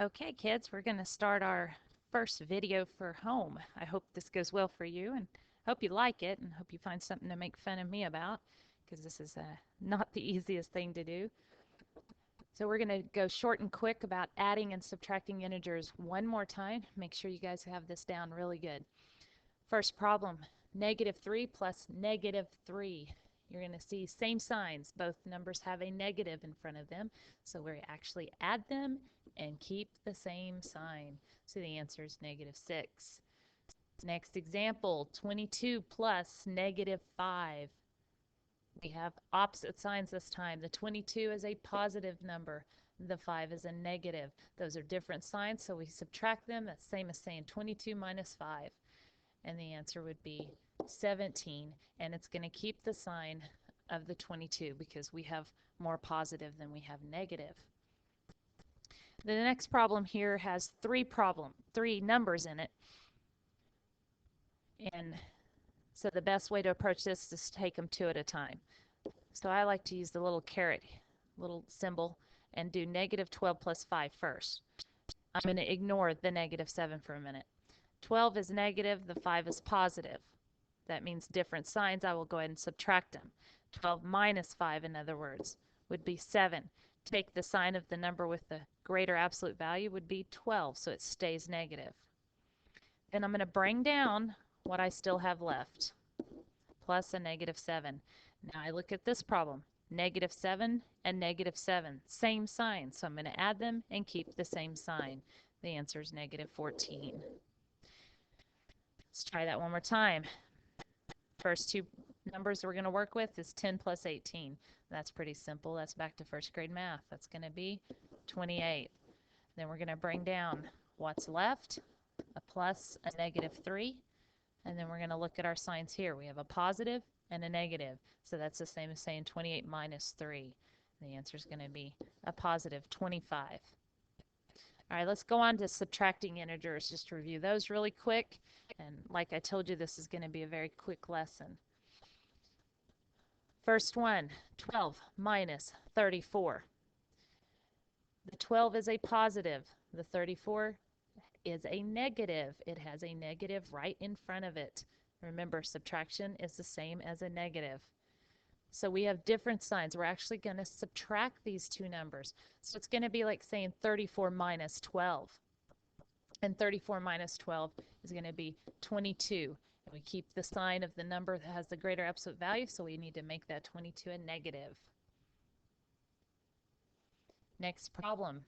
Okay, kids, we're going to start our first video for home. I hope this goes well for you and hope you like it and hope you find something to make fun of me about because this is not the easiest thing to do. So we're going to go short and quick about adding and subtracting integers one more time. Make sure you guys have this down really good. First problem, -3 plus -3. You're going to see same signs. Both numbers have a negative in front of them. So we actually add them and keep the same sign. So the answer is -6. Next example, 22 plus -5. We have opposite signs this time. The 22 is a positive number. The 5 is a negative. Those are different signs, so we subtract them. That's the same as saying 22 minus 5. And the answer would be 17. And it's going to keep the sign of the 22 because we have more positive than we have negative. The next problem here has three numbers in it. And so the best way to approach this is to take them two at a time. So I like to use the little caret, little symbol, and do -12 plus 5 first. I'm going to ignore the -7 for a minute. 12 is negative, the 5 is positive. That means different signs. I will go ahead and subtract them. 12 minus 5, in other words, would be 7. Take the sign of the number with the greater absolute value would be 12, so it stays negative. Then I'm going to bring down what I still have left, plus a -7. Now I look at this problem. -7 and -7, same sign, so I'm going to add them and keep the same sign. The answer is -14. Let's try that one more time. First two numbers we're going to work with is 10 plus 18. That's pretty simple. That's back to first grade math. That's going to be 28. Then we're going to bring down what's left, a plus, a -3, and then we're going to look at our signs here. We have a positive and a negative, so that's the same as saying 28 minus 3. The answer is going to be a positive 25. All right, let's go on to subtracting integers, just to review those really quick. And like I told you, this is going to be a very quick lesson. First one, 12 minus 34. The 12 is a positive. The 34 is a negative. It has a negative right in front of it. Remember, subtraction is the same as a negative. So we have different signs. We're actually going to subtract these two numbers. So it's going to be like saying 34 minus 12. And 34 minus 12 is going to be 22. And we keep the sign of the number that has the greater absolute value, so we need to make that 22 a negative. Next problem.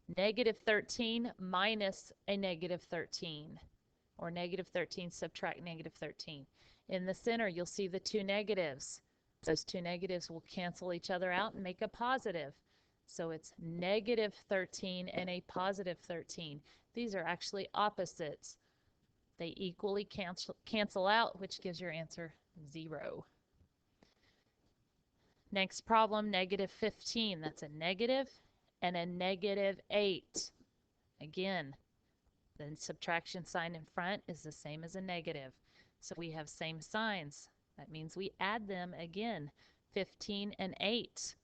-13 minus a -13. Or -13 subtract -13. In the center, you'll see the two negatives. Those two negatives will cancel each other out and make a positive. So it's -13 and a positive 13. These are actually opposites. They equally cancel out, which gives your answer 0. Next problem, -15. That's a negative and a -8. Again, the subtraction sign in front is the same as a negative. So we have same signs. That means we add them again, 15 and 8.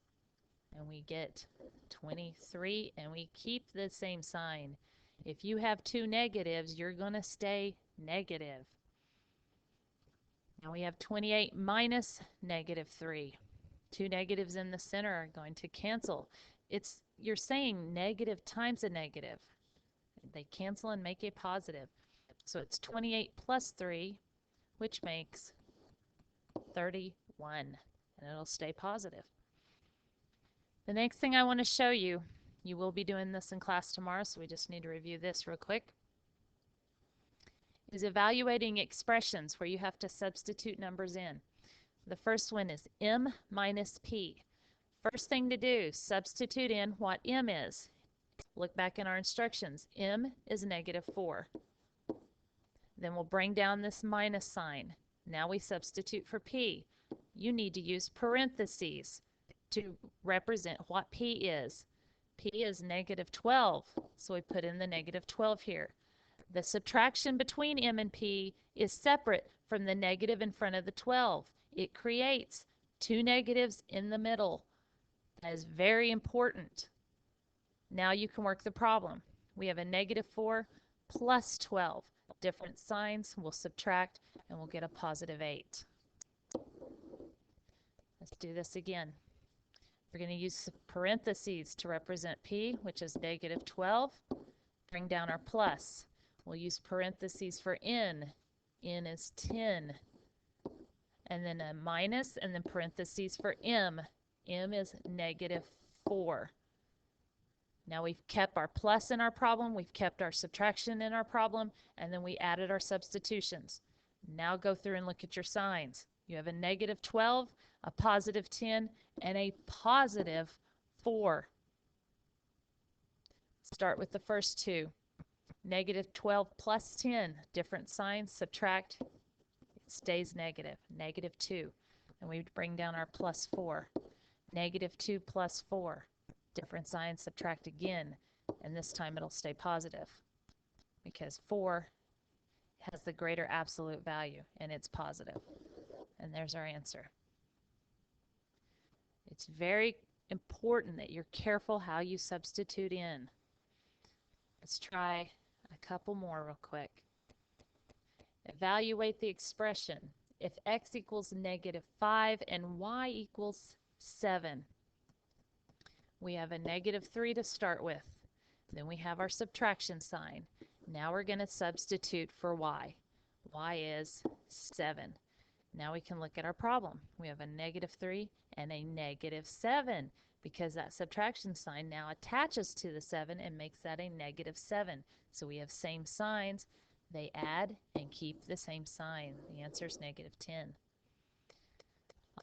And we get 23, and we keep the same sign. If you have two negatives, you're going to stay negative. Now we have 28 minus -3. Two negatives in the center are going to cancel. You're saying negative times a negative. They cancel and make a positive. So it's 28 plus 3, which makes 31, and it'll stay positive. The next thing I want to show you, you will be doing this in class tomorrow, so we just need to review this real quick, is evaluating expressions where you have to substitute numbers in. The first one is m minus p. First thing to do, substitute in what m is. Look back in our instructions. M is -4. Then we'll bring down this minus sign. Now we substitute for p. You need to use parentheses to represent what p is. P is -12, so we put in the -12 here. The subtraction between m and p is separate from the negative in front of the 12. It creates two negatives in the middle. That is very important. Now you can work the problem. We have a negative 4 plus 12. Different signs, we'll subtract, and we'll get a positive 8. Let's do this again. We're going to use parentheses to represent p, which is negative 12. Bring down our plus. We'll use parentheses for n. N is 10. And then a minus, and then parentheses for m. M is negative 4. Now we've kept our plus in our problem, we've kept our subtraction in our problem, and then we added our substitutions. Now go through and look at your signs. You have a negative 12, a positive 10, and a positive 4. Start with the first two. Negative 12 plus 10, different signs, subtract, it stays negative, negative 2. And we bring down our plus 4. Negative 2 plus 4, different signs, subtract again, and this time it'll stay positive because 4 has the greater absolute value and it's positive. And there's our answer. It's very important that you're careful how you substitute in. Let's try a couple more real quick. Evaluate the expression. If x equals negative 5 and y equals 7, we have a negative 3 to start with. Then we have our subtraction sign. Now we're going to substitute for y. Y is 7. Now we can look at our problem. We have a negative 3 and a negative 7 because that subtraction sign now attaches to the 7 and makes that a negative 7. So we have same signs. They add and keep the same sign. The answer is negative 10.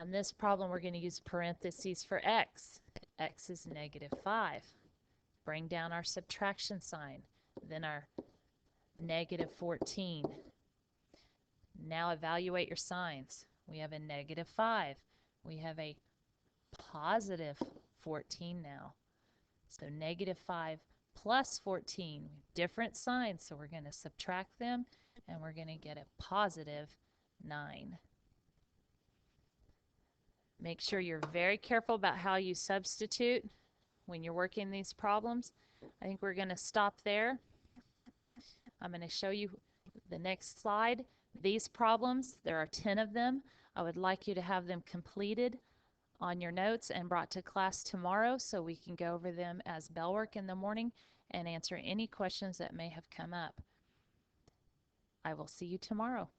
On this problem, we're going to use parentheses for x. X is negative 5. Bring down our subtraction sign. Then our negative 14. Now evaluate your signs. We have a negative 5. We have a positive 14 now. So negative 5 plus 14, different signs, so we're going to subtract them and we're going to get a positive 9. Make sure you're very careful about how you substitute when you're working these problems. I think we're going to stop there. I'm going to show you the next slide. These problems, there are 10 of them. I would like you to have them completed on your notes and brought to class tomorrow so we can go over them as bell work in the morning and answer any questions that may have come up. I will see you tomorrow.